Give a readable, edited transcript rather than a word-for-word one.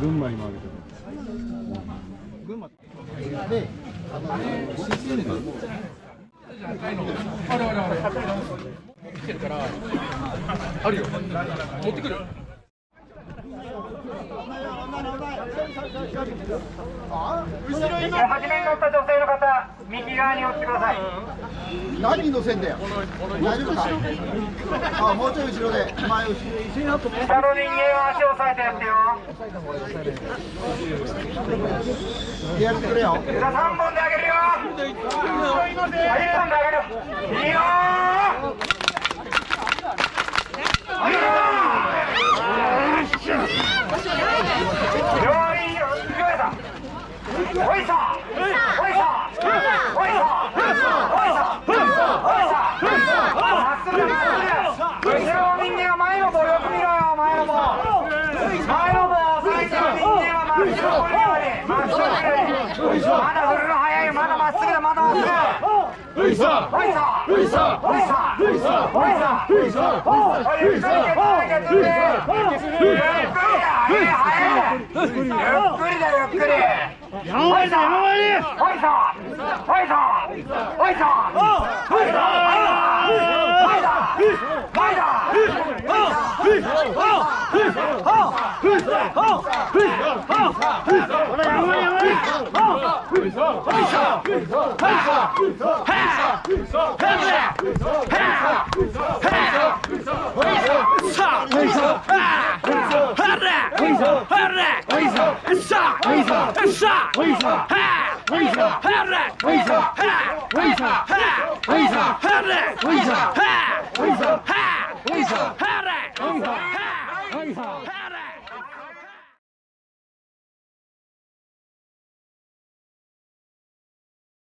群馬にもあるけど。群馬。で、持ってきてるから、あるよ。持ってくる。後ろに初めに乗った女性の方、右側に寄ってください。何に乗せんだよ。大丈夫か。あ、もうちょい後ろで。前後ろ。下の人間は足を押さえてやってよ。やってくれよ。じゃあ3本であげるよ。1本であげる。いいよおいさ後ろの人間は前の棒よく見ろよ。前の棒を押さえてる人間は真っ白くるように。まだ振るの早いよ。まだまっすぐだ。まだまっすぐ。ゆっくりだよゆっくり。はい。